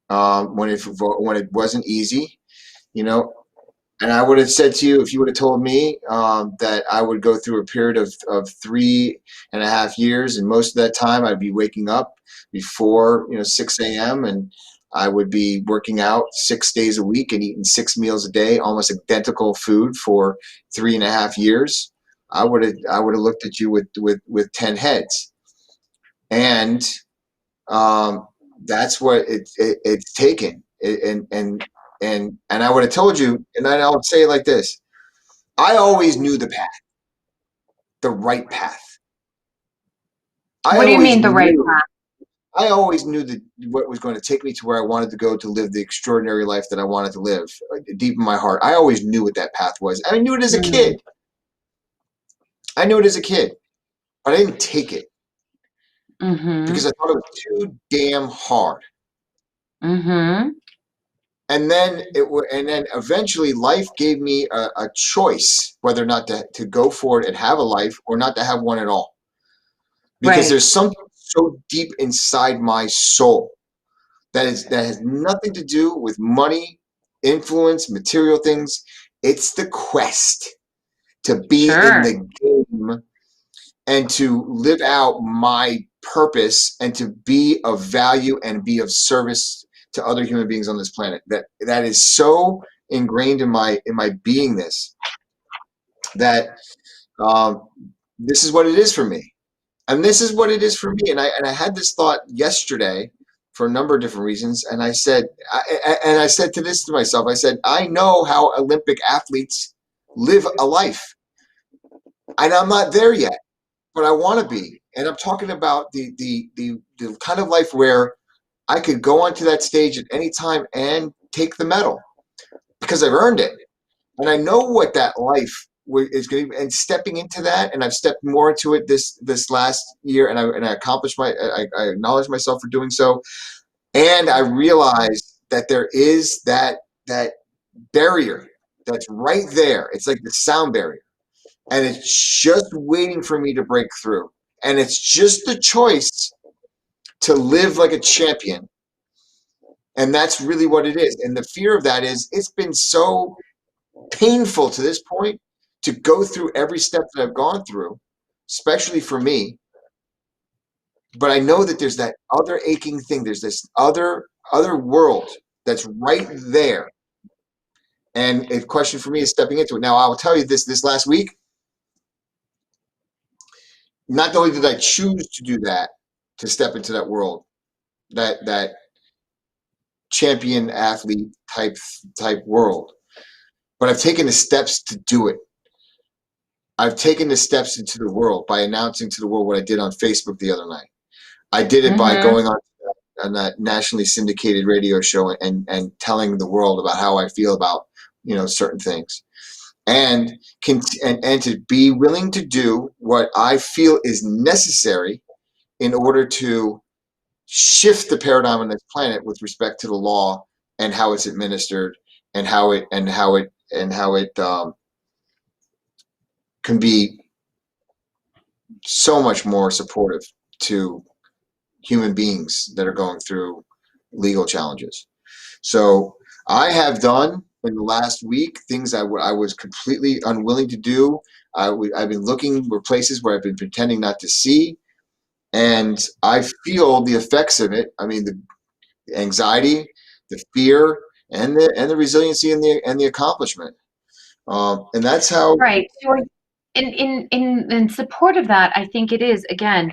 Speaker 1: When it wasn't easy, and I would have said to you, if you would have told me that I would go through a period of 3.5 years, and most of that time I'd be waking up before 6 a.m. and I would be working out 6 days a week and eating 6 meals a day, almost identical food for 3.5 years, I would have looked at you with 10 heads, and that's what it's taken. And I would have told you, and I would say it like this: I always knew the path, the right path.
Speaker 3: What do you mean the right path?
Speaker 1: I always knew what was going to take me to where I wanted to go to live the extraordinary life that I wanted to live. Deep in my heart, I always knew what that path was. I knew it as a kid. I knew it as a kid, but I didn't take it because I thought it was too damn hard. And then eventually life gave me a choice whether or not to go for it and have a life or not to have one at all. Because there's something so deep inside my soul that has nothing to do with money, influence, material things. It's the quest to be in the game and to live out my purpose and to be of value and be of service to other human beings on this planet. That is so ingrained in my beingness that this is what it is for me, and this is what it is for me. And I had this thought yesterday for a number of different reasons, and I said to myself, I said, I know how Olympic athletes live a life, and I'm not there yet, but I want to be. And I'm talking about the kind of life where I could go onto that stage at any time and take the medal because I've earned it. And I know what that life is going to be, and stepping into that, and I've stepped more into it this last year, and I accomplished I acknowledge myself for doing so. And I realized that there is that barrier that's right there. It's like the sound barrier, and it's just waiting for me to break through. And it's just the choice to live like a champion. And that's really what it is. And the fear of that is it's been so painful to this point to go through every step that I've gone through, especially for me. But I know that there's that other aching thing. There's this other world that's right there. And a question for me is stepping into it. Now, I will tell you this last week, not only did I choose to do that, to step into that world, that champion athlete type world, but I've taken the steps to do it. I've taken the steps into the world by announcing to the world what I did on Facebook the other night. I did it by going on that nationally syndicated radio show and telling the world about how I feel about certain things, and and to be willing to do what I feel is necessary in order to shift the paradigm on this planet with respect to the law and how it's administered and how it can be so much more supportive to human beings that are going through legal challenges. So I have done in the last week things I was completely unwilling to do. I've been looking for places where I've been pretending not to see, and I feel the effects of it. I mean, the anxiety, the fear, and the resiliency and the accomplishment. And that's how.
Speaker 3: Right. So in support of that, I think it is, again,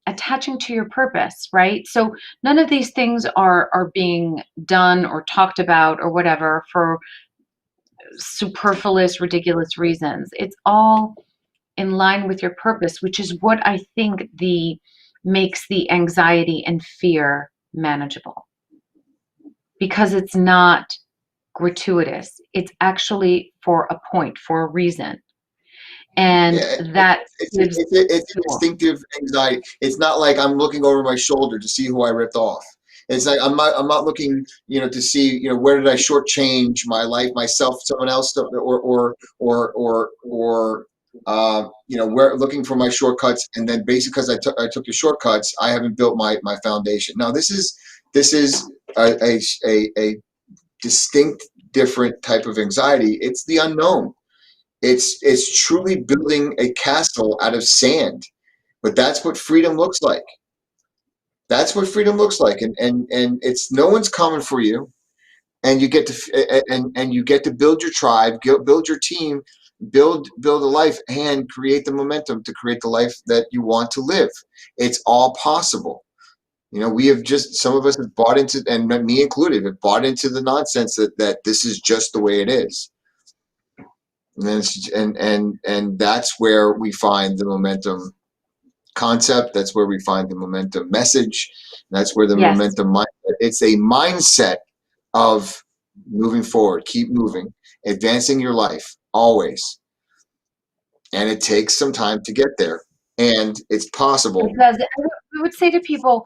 Speaker 3: attaching to your purpose, right? So none of these things are being done or talked about or whatever for superfluous, ridiculous reasons. It's all in line with your purpose, which is what I think makes the anxiety and fear manageable, because it's not gratuitous. It's actually for a point, for a reason. And
Speaker 1: Yeah,
Speaker 3: that gives
Speaker 1: it's
Speaker 3: fuel.
Speaker 1: instinctive anxiety. It's not like I'm looking over my shoulder to see who I ripped off. It's like I'm not looking, to see, where did I shortchange my life, myself, someone else, where looking for my shortcuts, and then basically because I took the shortcuts, I haven't built my foundation. Now this is a distinct, different type of anxiety. It's the unknown. It's truly building a castle out of sand, but that's what freedom looks like. That's what freedom looks like, and it's no one's coming for you, and you get to and you get to build your tribe, build your team, build a life, and create the momentum to create the life that you want to live. It's all possible. We have just, some of us have bought into, and me included, have bought into the nonsense that this is just the way it is. And that's where we find the momentum concept. That's where we find the momentum message. That's where the
Speaker 3: Yes.
Speaker 1: momentum mindset. It's a mindset of moving forward, keep moving, advancing your life always. And it takes some time to get there, and it's possible.
Speaker 3: Because I would say to people,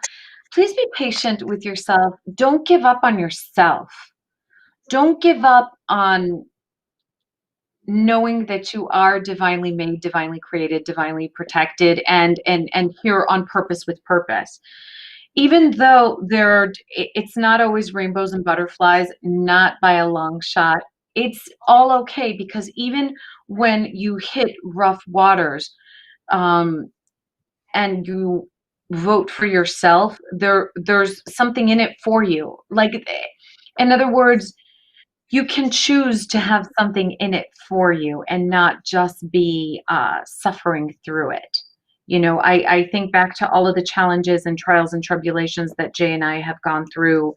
Speaker 3: please be patient with yourself. Don't give up on yourself. Don't give up on knowing that you are divinely made, divinely created, divinely protected, and here on purpose with purpose. Even though it's not always rainbows and butterflies, not by a long shot. It's all okay, because even when you hit rough waters, and you vote for yourself, there's something in it for you. Like, in other words, you can choose to have something in it for you and not just be suffering through it. I think back to all of the challenges and trials and tribulations that Jay and I have gone through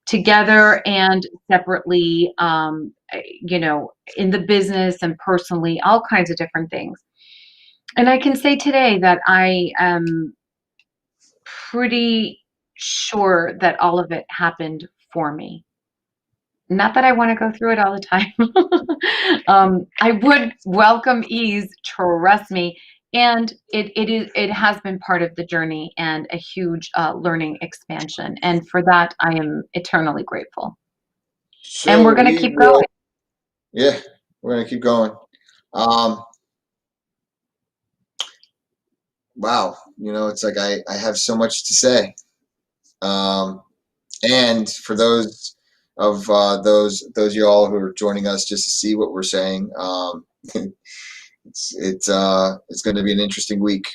Speaker 3: together and separately, in the business and personally, all kinds of different things. And I can say today that I am pretty sure that all of it happened for me. Not that I want to go through it all the time. I would welcome ease, trust me. And it has been part of the journey and a huge learning expansion. And for that, I am eternally grateful.
Speaker 1: So
Speaker 3: And we're going to keep going.
Speaker 1: Yeah, we're going to keep going. Wow, it's like I have so much to say. And for those of those y'all who are joining us just to see what we're saying, it's going to be an interesting week,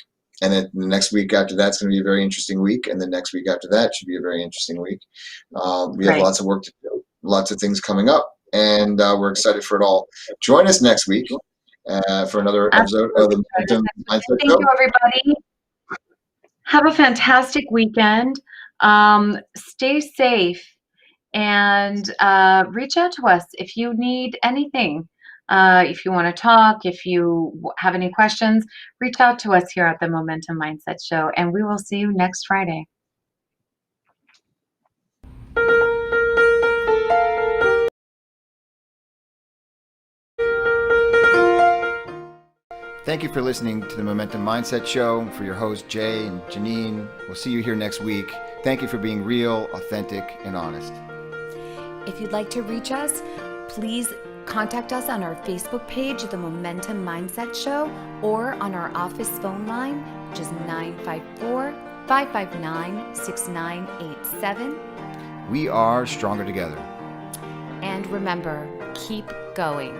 Speaker 1: and then the next week after that's going to be a very interesting week, and the next week after that should be a very interesting week. We have
Speaker 3: Right.
Speaker 1: lots of work to do, lots of things coming up, and we're excited for it all. Join us next week for another episode of the Momentum Mindset
Speaker 3: Thank
Speaker 1: Show.
Speaker 3: you, everybody. Have a fantastic weekend. Stay safe, and reach out to us if you need anything. If you want to talk, if you have any questions, reach out to us here at the Momentum Mindset Show, and we will see you next Friday.
Speaker 1: Thank you for listening to the Momentum Mindset Show. For your hosts, Jay and Janine, we'll see you here next week. Thank you for being real, authentic, and honest.
Speaker 2: If you'd like to reach us, please contact us on our Facebook page, The Momentum Mindset Show, or on our office phone line, which is 954-559-6987.
Speaker 1: We are stronger together.
Speaker 2: And remember, keep going.